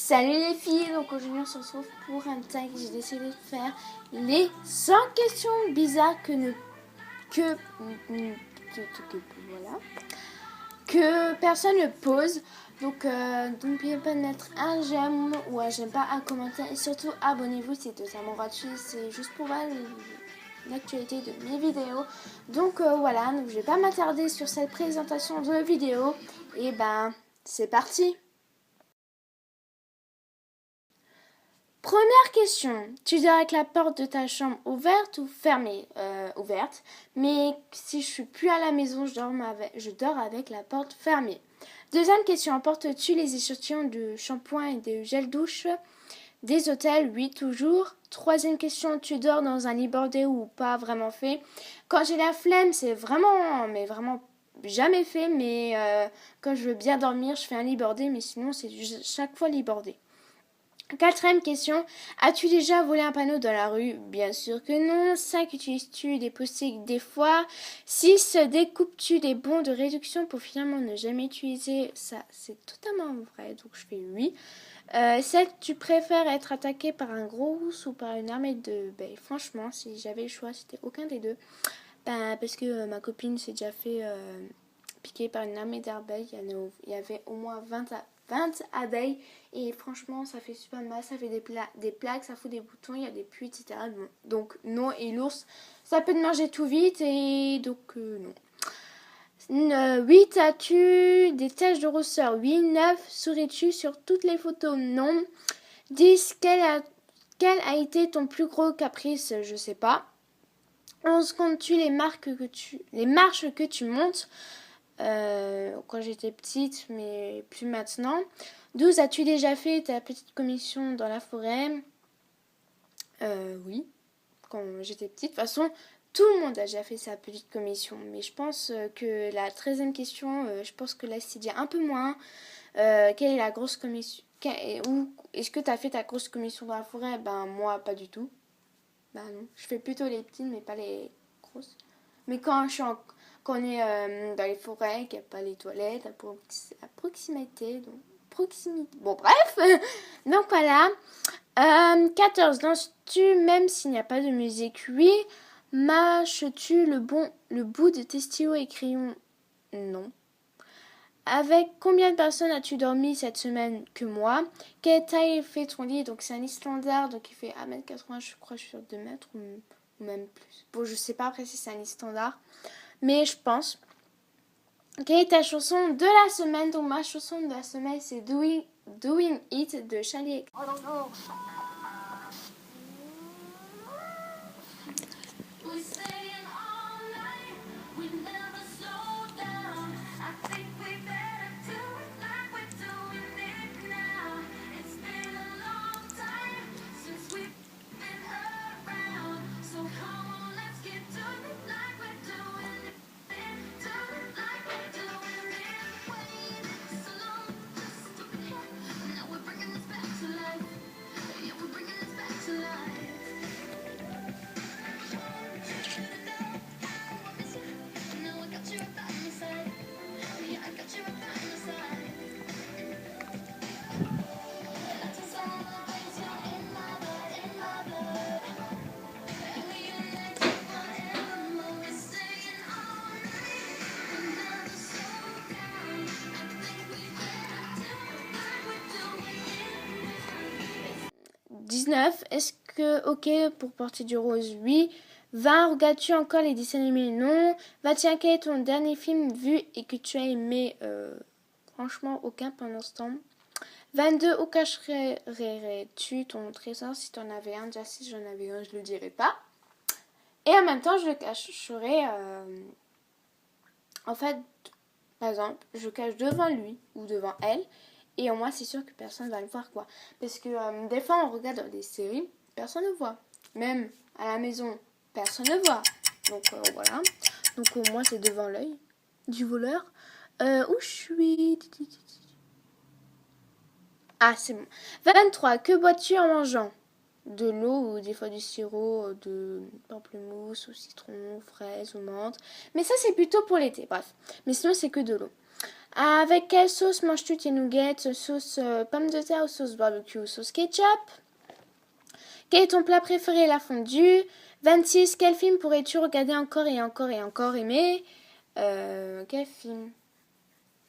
Salut les filles, donc aujourd'hui on se retrouve pour un tag. J'ai décidé de faire les 100 questions bizarres voilà, que personne ne pose. Donc n'oubliez pas de mettre un j'aime ou un j'aime pas, un commentaire et surtout abonnez-vous, c'est totalement gratuit, c'est juste pour voir l'actualité de mes vidéos. Donc voilà, donc je vais pas m'attarder sur cette présentation de vidéo et ben c'est parti. Première question, tu dors avec la porte de ta chambre ouverte ou fermée? Ouverte, mais si je suis plus à la maison, je dors avec la porte fermée. Deuxième question, emportes-tu les échantillons de shampoing et de gel douche des hôtels? Oui, toujours. Troisième question, tu dors dans un lit bordé ou pas vraiment fait? Quand j'ai la flemme, c'est vraiment, mais vraiment jamais fait, mais quand je veux bien dormir, je fais un lit bordé, mais sinon c'est chaque fois lit bordé. Quatrième question, as-tu déjà volé un panneau dans la rue? Bien sûr que non. 5. Utilises-tu des post-it des fois? 6. Découpes-tu des bons de réduction pour finalement ne jamais utiliser? Ça, c'est totalement vrai, donc je fais oui. 7. Tu préfères être attaqué par un gros ours ou par une armée de... Ben, franchement, si j'avais le choix, c'était aucun des deux. Ben, parce que ma copine s'est déjà fait piquer par une armée d'abeilles. Il y avait au moins 20 abeilles et franchement ça fait super mal, ça fait des plaques, ça fout des boutons, il y a des puits, etc. Donc non, et l'ours ça peut te manger tout vite et donc non. 8. As-tu des taches de rousseur? Oui. 9. Souris-tu sur toutes les photos? Non. 10. Quel a été ton plus gros caprice? Je sais pas. 11. Comptes-tu les marches que tu montes? Quand j'étais petite, mais plus maintenant. 12. As-tu déjà fait ta petite commission dans la forêt? Oui, quand j'étais petite. De toute façon, tout le monde a déjà fait sa petite commission. Mais je pense que la 13e question, je pense que là, c'est déjà un peu moins. Quelle est la grosse commission? Est-ce que tu as fait ta grosse commission dans la forêt? Ben, moi, pas du tout. Ben non. Je fais plutôt les petites, mais pas les grosses. Mais quand on est dans les forêts, qu'il n'y a pas les toilettes à proximité, donc proximité. Bon bref, donc voilà. 14. Danses-tu même s'il n'y a pas de musique? Oui. Mâches-tu le bout de tes stylos et crayons? Non. Avec combien de personnes as-tu dormi cette semaine que moi? Quelle taille fait ton lit? Donc c'est un lit standard, donc il fait 1m80, je crois, je suis sur 2 mètres ou même plus. Bon, je sais pas après si c'est un lit standard, mais je pense. Quelle est ta chanson de la semaine? Donc ma chanson de la semaine c'est Doing It de Charlie. Est-ce que ok pour porter du rose? Oui. 20. Regardes-tu encore les dessins animés? Non. 21. Quel est ton dernier film vu et que tu as aimé? Franchement, aucun pendant ce temps. 22. Où cacherais-tu ton trésor si tu en avais un? Déjà, si j'en avais un, je le dirais pas. Et en même temps, je le cacherais. En fait, par exemple, je cache devant lui ou devant elle. Et au moins, c'est sûr que personne ne va le voir, quoi. Parce que des fois, on regarde des séries, personne ne voit. Même à la maison, personne ne voit. Donc, voilà. Donc, au moins, c'est devant l'œil du voleur. Où je suis? Ah, c'est bon. 23. Que bois-tu en mangeant? De l'eau ou des fois du sirop de pamplemousse ou citron, fraise ou menthe. Mais ça, c'est plutôt pour l'été, bref. Mais sinon, c'est que de l'eau. Avec quelle sauce manges-tu tes nuggets? Sauce pomme de terre ou sauce barbecue ou sauce ketchup? Quel est ton plat préféré? La fondue. 26. Quel film pourrais-tu regarder encore et encore et encore aimer? Quel film?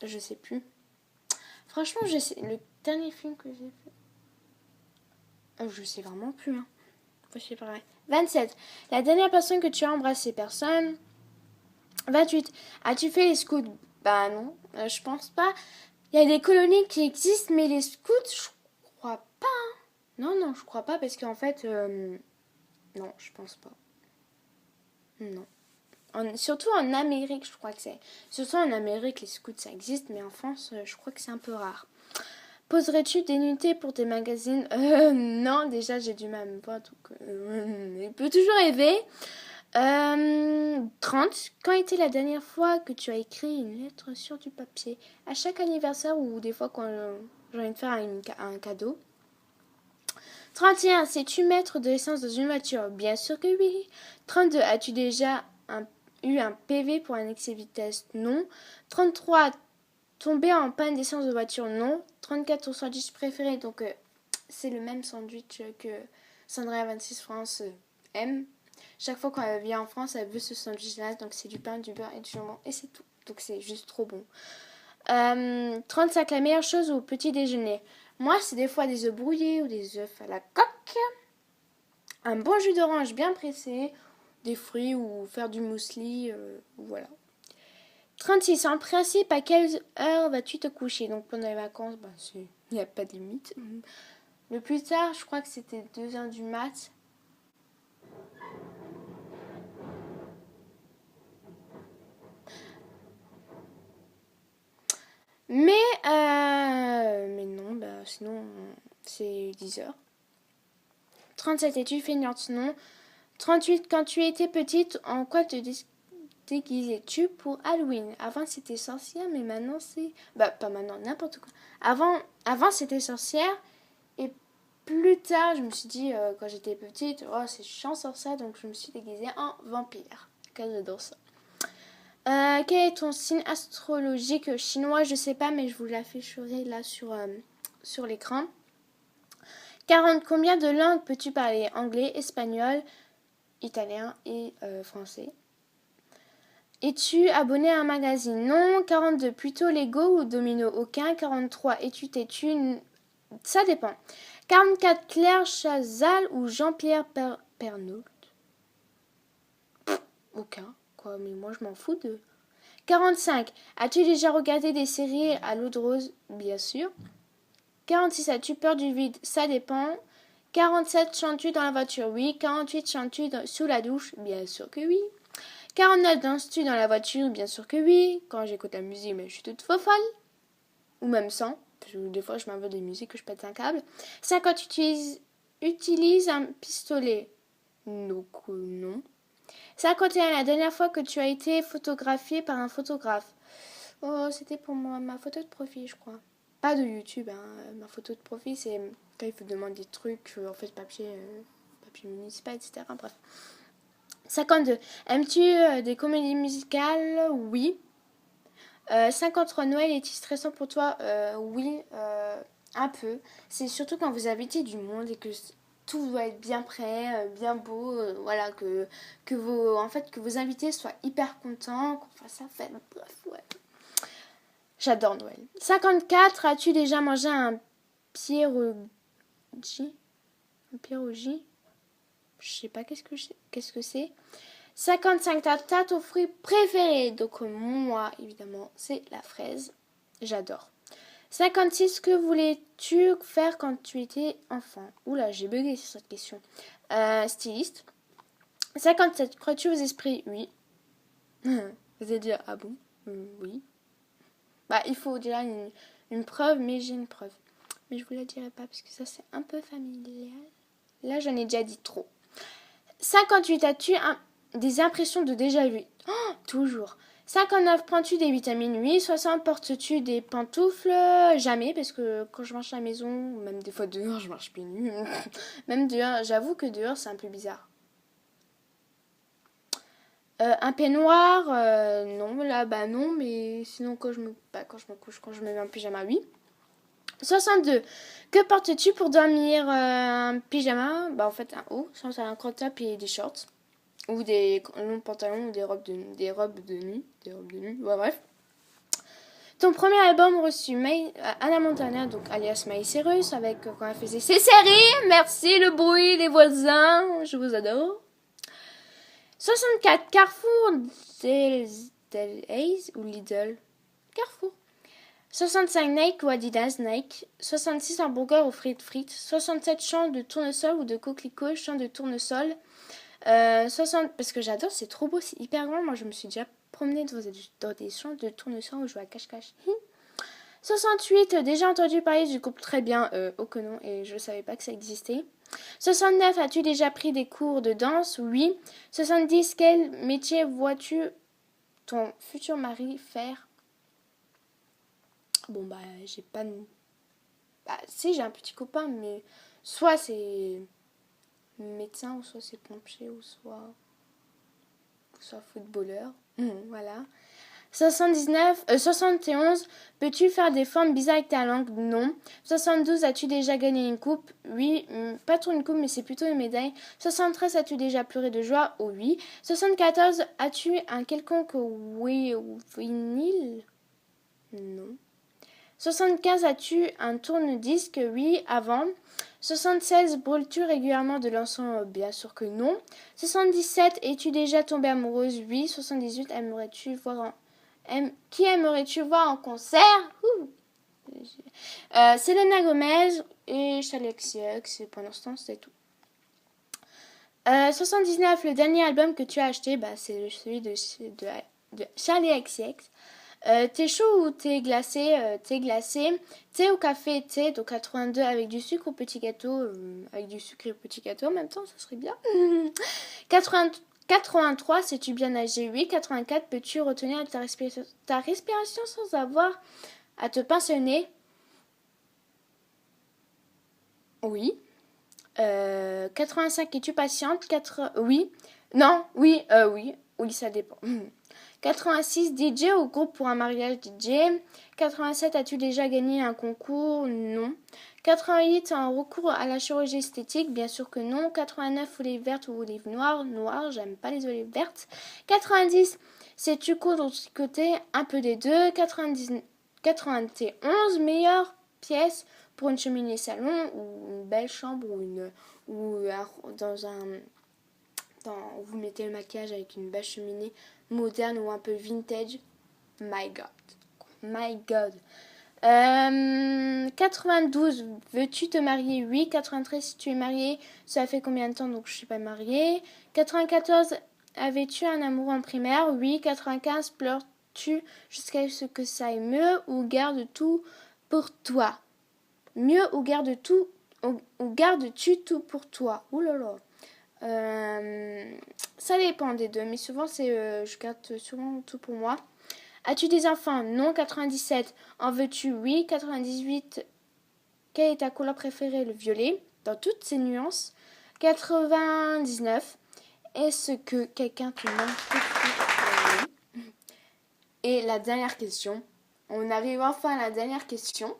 Je sais plus. Franchement, je sais. Le dernier film que j'ai fait. Je sais vraiment plus. Hein. C'est pareil. 27. La dernière personne que tu as embrassé, personne. 28. As-tu fait les scouts? Bah non, je pense pas. Il y a des colonies qui existent, mais les scouts, je crois pas. Non, je crois pas parce qu'en fait, non, je pense pas. Non. Surtout en Amérique, je crois que c'est. Surtout en Amérique, les scouts, ça existe, mais en France, je crois que c'est un peu rare. Poserais-tu des nuitées pour tes magazines? Non, déjà, j'ai du mal à me voir, donc il peut toujours rêver. 30. Quand était la dernière fois que tu as écrit une lettre sur du papier? À chaque anniversaire ou des fois quand j'ai envie de faire un cadeau. 31. Sais-tu mettre de l'essence dans une voiture? Bien sûr que oui. 32. As-tu déjà eu un PV pour un excès de vitesse? Non. 33. Tomber en panne d'essence de voiture? Non. 34. Ton sandwich préféré? Donc c'est le même sandwich que Sandra 26 France aime. Chaque fois quand elle vient en France, elle veut ce sandwich-là. Donc c'est du pain, du beurre et du jambon. Et c'est tout. Donc c'est juste trop bon. 35. La meilleure chose au petit déjeuner? Moi, c'est des fois des œufs brouillés ou des œufs à la coque. Un bon jus d'orange bien pressé. Des fruits ou faire du muesli. Voilà. 36. En principe, à quelle heure vas-tu te coucher? Donc pendant les vacances, il n'y a pas de limite. Le plus tard, je crois que c'était 2h du mat'. Mais non, sinon, c'est 10h. 37. Es-tu feignante? Non. 38. Quand tu étais petite, en quoi te déguisais-tu pour Halloween? Avant, c'était sorcière, mais maintenant, c'est... pas maintenant, n'importe quoi. Avant c'était sorcière. Et plus tard, je me suis dit, quand j'étais petite, oh, c'est chiant sur ça, donc je me suis déguisée en vampire. Quel j'adore ça. Quel est ton signe astrologique chinois? Je sais pas, mais je vous l'afficherai là sur l'écran. 40. Combien de langues peux-tu parler? Anglais, espagnol, italien et français. Es-tu abonné à un magazine? Non. 42. Plutôt Lego ou Domino? Aucun. 43. Es-tu têtu? Ça dépend. 44. Claire Chazal ou Jean-Pierre Pernaut? Aucun. Quoi, mais moi je m'en fous de... 45. As-tu déjà regardé des séries à l'eau de rose? Bien sûr. 46. As-tu peur du vide? Ça dépend. 47. Chantes-tu dans la voiture? Oui. 48. Chantes-tu sous la douche? Bien sûr que oui. 49. Danses-tu dans la voiture? Bien sûr que oui. Quand j'écoute la musique, mais je suis toute folle. Ou même sans. Parce que des fois, je m'envoie des musiques que je pète un câble. 50. Utilise un pistolet? Donc, non. 51. La dernière fois que tu as été photographié par un photographe? Oh, c'était pour ma photo de profil, je crois. Pas de YouTube, hein. Ma photo de profil, c'est quand il faut demander des trucs, en fait, papier municipal, etc. Bref. 52. Aimes-tu des comédies musicales? Oui. 53. Noël est-il stressant pour toi? Oui, un peu. C'est surtout quand vous invitez du monde et que tout doit être bien prêt, bien beau, voilà, que vos invités soient hyper contents, qu'on fasse la fête, bref, ouais. J'adore Noël. 54. As-tu déjà mangé un pierogi? Un pierogi? Je sais pas qu'est-ce que c'est. 55. T'as ton fruit préféré? Donc moi, évidemment, c'est la fraise. J'adore. 56. Que voulais-tu faire quand tu étais enfant? Oula, j'ai bugué sur cette question. Styliste. 57. Crois-tu aux esprits? Oui. Vous allez dire, ah bon? Oui. Il faut déjà une preuve, mais j'ai une preuve. Mais je vous la dirai pas parce que ça, c'est un peu familial. Là, j'en ai déjà dit trop. 58. As-tu des impressions de déjà vu? Oh, toujours. 59. Prends-tu des vitamines? Oui. 60. Portes-tu des pantoufles? Jamais, parce que quand je marche à la maison, même des fois dehors, je marche pieds nus. Même dehors, j'avoue que dehors, c'est un peu bizarre. Un peignoir, non, là, bah non, mais sinon quand je me couche, quand je me mets en pyjama, oui. 62. Que portes-tu pour dormir un pyjama? Bah en fait un haut, sans un crop top et des shorts. Ou des longs pantalons ou des robes de nuit. Ouais, bref. Ton premier album reçu, Hannah Montana, donc alias Miley Cyrus, avec quand elle faisait ses séries. Merci le bruit, les voisins, je vous adore. 64. Carrefour, Delhaize ou Lidl? Carrefour. 65. Nike ou Adidas? Nike. 66. Hamburger ou frites. 67. Champ de tournesol ou de coquelicot? Champ de tournesol. 60. Parce que j'adore, c'est trop beau, c'est hyper grand. Moi, je me suis déjà promenée dans des champs de tournesol où je joue à cache-cache. 68. Déjà entendu parler du groupe Très Bien, oh que non, et je ne savais pas que ça existait. 69. As-tu déjà pris des cours de danse? Oui. 70. Quel métier vois-tu ton futur mari faire? Bon, bah, j'ai pas de... Bah, si, j'ai un petit copain, mais soit c'est médecin, ou soit c'est pompier, ou soit footballeur. Voilà. 71. Peux-tu faire des formes bizarres avec ta langue? Non. 72. As-tu déjà gagné une coupe? Oui. Pas trop une coupe, mais c'est plutôt une médaille. 73. As-tu déjà pleuré de joie? Oh oui. 74. As-tu un quelconque vinyle? Non. 75. As-tu un tourne-disque? Oui, avant. 76. Brûles-tu régulièrement de l'encens? Bien sûr que non. 77. Es-tu déjà tombée amoureuse? Oui. 78. Qui aimerais-tu voir en concert? Selena Gomez et Charli XCX. Et pour l'instant, c'est tout. 79. Le dernier album que tu as acheté, bah, c'est celui de Charli XCX. Thé chaud ou thé glacé? Thé glacé. Thé au café, thé, donc 82 avec du sucre ou petit gâteau, avec du sucre et petit gâteau en même temps, ça serait bien. 83, sais-tu bien nager? Oui. 84, peux-tu retenir ta respiration sans avoir à te pincer le nez? Oui. 85, es-tu patiente? Oui. Non, oui, oui. Oui, ça dépend. 86, DJ ou groupe pour un mariage DJ. 87, as-tu déjà gagné un concours? Non. 88, un recours à la chirurgie esthétique? Bien sûr que non. 89, olive verte ou olive noire? Noire, j'aime pas les olives vertes. 90, sais-tu coudre ou tricoter? Un peu des deux. 91, meilleure pièce pour une cheminée salon ou une belle chambre ou où vous mettez le maquillage avec une belle cheminée moderne ou un peu vintage. My God. 92, veux-tu te marier? Oui. 93, si tu es mariée, ça fait combien de temps? Donc je suis pas mariée. 94, avais-tu un amoureux en primaire? Oui. 95, pleures-tu jusqu'à ce que ça aille mieux ou gardes tout pour toi? Mieux ou gardes-tu tout pour toi? Ouh là là. Ça dépend des deux, mais souvent je garde souvent tout pour moi. As-tu des enfants? Non. 97. En veux-tu? Oui. 98. Quelle est ta couleur préférée? Le violet, dans toutes ses nuances. 99. Est-ce que quelqu'un te manque? Et la dernière question. On arrive enfin à la dernière question.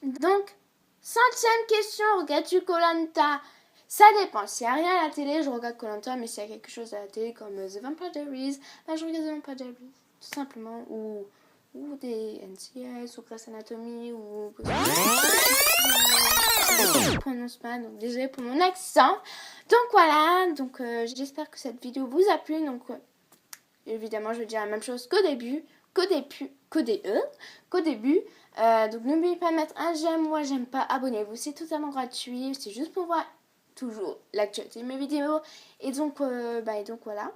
Donc, 100e question. Regardes-tu Koh-Lanta? Ça dépend. S'il n'y a rien à la télé, je regarde Koh-Lanta, mais s'il y a quelque chose à la télé comme The Vampire Diaries, je regarde The Vampire Diaries, tout simplement. Ou des NCS, ou Grey's Anatomy, ou... Je ne prononce pas, donc désolé pour mon accent. Donc voilà, j'espère que cette vidéo vous a plu. Donc évidemment, je vais dire la même chose qu'au début. Qu'au début. Donc n'oubliez pas de mettre un j'aime, moi j'aime pas, abonnez-vous, c'est totalement gratuit, c'est juste pour voir toujours l'actualité de mes vidéos. Et donc voilà.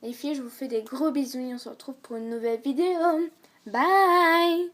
Les filles, je vous fais des gros bisous et on se retrouve pour une nouvelle vidéo. Bye!